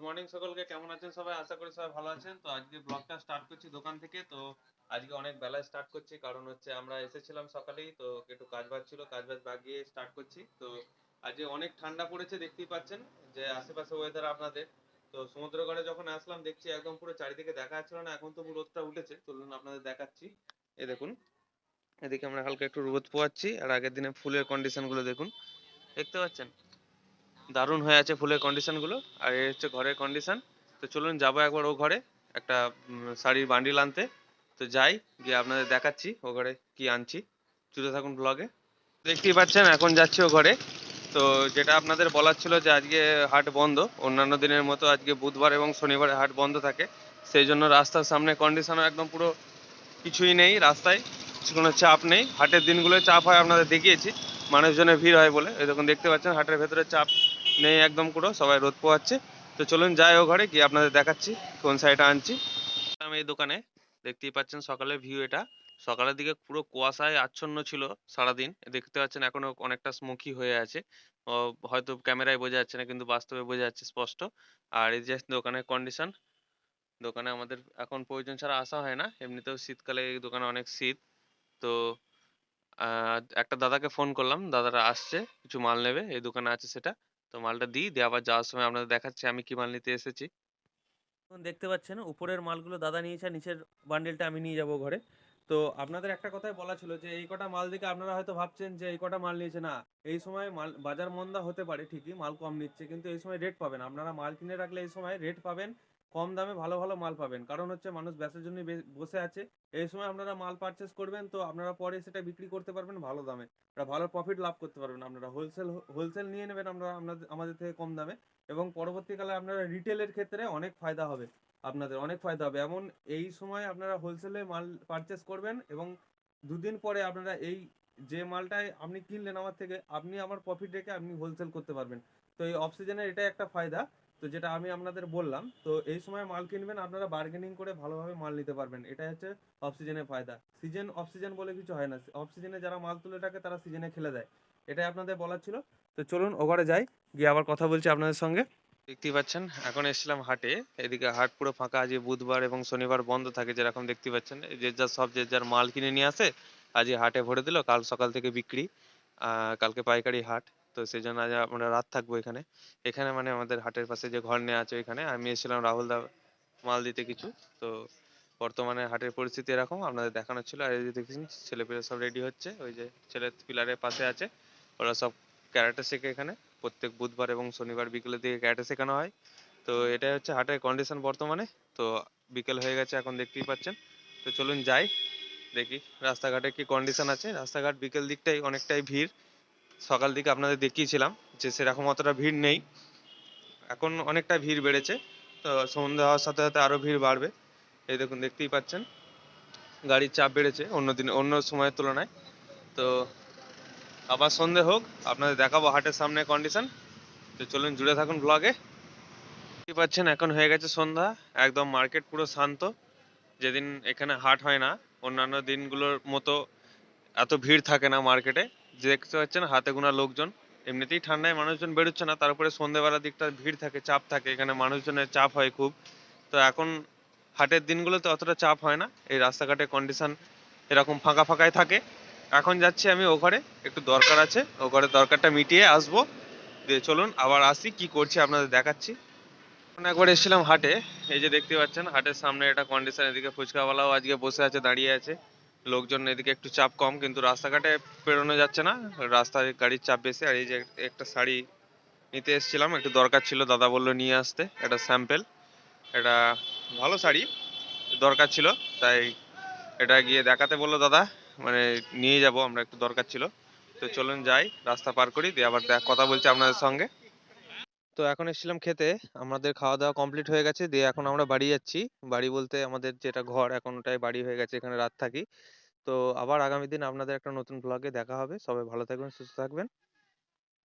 Morning সকলকে, কেমন আছেন সবাই? আশা করি সবাই ভালো আছেন। তো আজকে ব্লগটা স্টার্ট করছি দোকান থেকে। তো আজকে অনেক বেলায় স্টার্ট করছি, কারণ হচ্ছে আমরা এসেছিলাম সকালেই, তো একটু কাজবাজ ছিল, কাজবাজ বাগিয়ে স্টার্ট করছি। তো আজকে অনেক ঠান্ডা পড়েছে, দেখতেই পাচ্ছেন যে আশেপাশে ওয়েদার আপনাদের। তো সমুদ্রগড়ে যখন আসলাম দেখছি একদম পুরো চারিদিকে দেখা যাচ্ছিল না, এখন তো পুরো রোদটা উঠেছে, চলুন আপনাদের দেখাচ্ছি। এই দেখুন, এদিকে আমরা হালকা একটু রোদ পোয়াচ্ছি, আর আগের দিনে ফুলের কন্ডিশন গুলো দেখুন, দেখতে পাচ্ছেন দারুণ হয়ে আছে ফুলের কন্ডিশন গুলো। আর এই হচ্ছে ঘরের কন্ডিশন। তো চলুন যাবো একবার ও ঘরে একটা শাড়ির বান্ডিল আনতে। তো যাই, গিয়ে আপনাদের দেখাচ্ছি ও ঘরে কি আনছি। জুড়ে থাকুন ব্লগে। দেখতেই পাচ্ছেন এখন যাচ্ছি ও ঘরে। তো যেটা আপনাদের বলার ছিল যে আজকে হাট বন্ধ, অন্যান্য দিনের মতো আজকে বুধবার এবং শনিবারে হাট বন্ধ থাকে। সেই জন্য রাস্তার সামনে কন্ডিশনও একদম পুরো কিছুই নেই, রাস্তায় কোনো চাপ নেই। হাটের দিনগুলোয় চাপ হয় আপনাদের দেখিয়েছি, মানুষজনের ভিড় হয় বলে। এই দেখুন, দেখতে পাচ্ছেন হাটের ভেতরে চাপ নেই একদম, পুরো সবাই রোদ পোহাচ্ছে। তো চলুন যাই ও ঘরে, গিয়ে আপনাদের দেখাচ্ছি কোন শাড়িটা আনছি। আমি এই দোকানে, দেখতেই পাচ্ছেন সকালের ভিউ এটা। সকালের দিকে পুরো কুয়াশায় আচ্ছন্ন ছিল সারাদিন, দেখতে পাচ্ছেন এখনো অনেকটা স্মোকি হয়ে আছে। ও, হয়তো ক্যামেরায় বোঝা যাচ্ছে না, কিন্তু বাস্তবে বোঝা যাচ্ছে স্পষ্ট। আর এই যে দোকানের কন্ডিশন, দোকানে আমাদের এখন প্রয়োজন ছাড়া আসা হয় না, এমনিতেও শীতকালে এই দোকানে অনেক শীত। তো একটা দাদাকে ফোন করলাম, দাদারা আসছে, কিছু মাল নেবে এই দোকানে আছে সেটা। তো মালটা দিয়ে আবার যাওয়ার সময় আপনাদের দেখাচ্ছি আমি কি মাল নিতে এসেছি। এখন দেখতে পাচ্ছেন উপরের মালগুলো দাদা নিয়েছে, আর নিচের বান্ডেলটা আমি নিয়ে যাব ঘরে। তো আপনাদের একটা কথাই বলা ছিল যে এই কটা মাল দেখে আপনারা হয়তো ভাবছেন যে এই কটা মাল নিয়েছে না। এই সময় মাল বাজার মন্দা হতে পারে, ঠিকই মাল কম নিচ্ছে, কিন্তু এই সময় রেট পাবেন। আপনারা মাল কিনে রাখলে এই সময় রেট পাবেন, কম দামে ভালো ভালো মাল পাবেন। কারণ হচ্ছে মানুষ ব্যবসার জন্য বসে আছে। এই সময় আপনারা মাল পারচেস করবেন, তো আপনারা পরে সেটা বিক্রি করতে পারবেন ভালো দামে, একটা ভালো প্রফিট লাভ করতে পারবেন। আপনারা হোলসেল হোলসেল নিয়ে নেবেন আমরা আমাদের থেকে কম দামে, এবং পরবর্তীকালে আপনারা রিটেলের ক্ষেত্রে অনেক ফায়দা হবে। আপনাদের অনেক ফায়দা হবে। এমন এই সময় আপনারা হোলসেলে মাল পারচেস করবেন, এবং দুদিন পরে আপনারা এই যে মালটাই আপনি কিনলেন আমার থেকে, আপনি আমার প্রফিট রেখে আপনি হোলসেল করতে পারবেন। তো এই অফ সিজনের এটাই একটা ফায়দা। তো যেটা আমি আপনাদের বললাম, তো এই সময় মাল কিনবেন, আপনারা বার্গেনিং করে ভালোভাবে মাল নিতে পারবেন। এটাই হচ্ছে অফ সিজনের ফায়দা। সিজন অফ সিজন বলে কিছু হয় না, অফ সিজনে যারা মাল তুলে থাকে তারা সিজনে খেলে দেয়। এটাই আপনাদের বলার ছিল। তো চলুন ওঘরে যাই, গিয়ে আবার কথা বলছি আপনাদের সঙ্গে। দেখতেই পাচ্ছেন এখন এসেছিলাম হাটে। এদিকে হাট পুরো ফাঁকা, আজকে বুধবার এবং শনিবার বন্ধ থাকে, যেরকম দেখতে পাচ্ছেন যে যার সব যে যার মাল কিনে নিয়ে আসে, আজকে হাটে ভরে দিল, কাল সকাল থেকে বিক্রি। কালকে পাইকারি হাট। তো সেই জন্য আজ আমরা রাত থাকবো এখানে। এখানে মানে আমাদের হাটের পাশে যে ঘর নেওয়া আছে ওইখানে আমি এসেছিলাম রাহুল দা মাল দিতে কিছু। তো বর্তমানে হাটের পরিস্থিতি এরকম আপনাদের দেখানোর ছিল। আর এই যে দেখছেন ছেলেপেলে সব রেডি হচ্ছে, ওই যে ছেলে পিলারের পাশে আছে, ওরা সব ক্যারাটে শেখে এখানে। প্রত্যেক বুধবার এবং শনিবার বিকেলের দিকে ক্যারাটে শেখানো হয়। তো এটাই হচ্ছে হাটের কন্ডিশন বর্তমানে। তো বিকেল হয়ে গেছে এখন, দেখতেই পাচ্ছেন। তো চলুন যাই, দেখি রাস্তাঘাটে কি কন্ডিশন আছে। রাস্তাঘাট বিকেল দিকটাই অনেকটাই ভিড়, সকাল দিকে আপনাদের দেখিয়েছিলাম যে সেরকম অতটা ভিড় নেই, এখন অনেকটা ভিড় বেড়েছে। তো সন্ধ্যা হওয়ার সাথে সাথে আরো ভিড় বাড়বে। এই দেখুন, দেখতেই পাচ্ছেন গাড়ির চাপ বেড়েছে অন্য দিন অন্য সময়ের তুলনায়। তো আবার সন্ধে হোক, আপনাদের দেখাবো হাটের সামনে কন্ডিশন। তো চলুন জুড়ে থাকুন ব্লগে। দেখতেই পাচ্ছেন এখন হয়ে গেছে সন্ধ্যা, একদম মার্কেট পুরো শান্ত। যেদিন এখানে হাট হয় না, অন্যান্য দিনগুলোর মতো এত ভিড় থাকে না মার্কেটে। দেখতে পাচ্ছেন হাতে গোনা লোকজন। এমনিতেই ঠান্ডায় মানুষজন বেরোচ্ছে না, তার উপরে সন্ধ্যেবেলার দিকটা ভিড় থাকে, চাপ থাকে, এখানে মানুষজনের চাপ হয় খুব। তো এখন হাটের দিনগুলোতে অতটা চাপ হয় না, এই রাস্তাঘাটের কন্ডিশন এরকম ফাঁকা ফাঁকাই থাকে। এখন যাচ্ছি আমি ও ঘরে, একটু দরকার আছে, ও ঘরে দরকারটা মিটিয়ে আসবো। দিয়ে চলুন আবার আসি, কি করছি আপনাদের দেখাচ্ছি। এখন একবার এসেছিলাম হাটে, এই যে দেখতে পাচ্ছেন হাটের সামনে একটা কন্ডিশন। এদিকে ফুচকাওয়ালাও আজকে বসে আছে, দাঁড়িয়ে আছে। লোকজন এদিকে একটু চাপ কম, কিন্তু রাস্তাঘাটে পেরোনো যাচ্ছে না, রাস্তায় গাড়ির চাপ বেশি। আর এই যে একটা শাড়ি নিতে এসেছিলাম, একটু দরকার ছিল, দাদা বললো নিয়ে আসতে একটা স্যাম্পেল। এটা ভালো শাড়ি, দরকার ছিল, তাই এটা গিয়ে দেখাতে বললো দাদা, মানে নিয়ে যাব আমরা, একটু দরকার ছিল। তো চলুন যাই, রাস্তা পার করি, দিয়ে আবার কথা বলছি আপনাদের সঙ্গে। তো এখন এসেছিলাম খেতে, আমাদের খাওয়া দাওয়া কমপ্লিট হয়ে গেছে, দিয়ে এখন আমরা বাড়ি যাচ্ছি। বাড়ি বলতে আমাদের যেটা ঘর এখন ওটাই বাড়ি হয়ে গেছে, এখানে রাত থাকি। তো আবার আগামী দিন আপনাদের একটা নতুন ব্লগে দেখা হবে। সবাই ভালো থাকবেন, সুস্থ থাকবেন।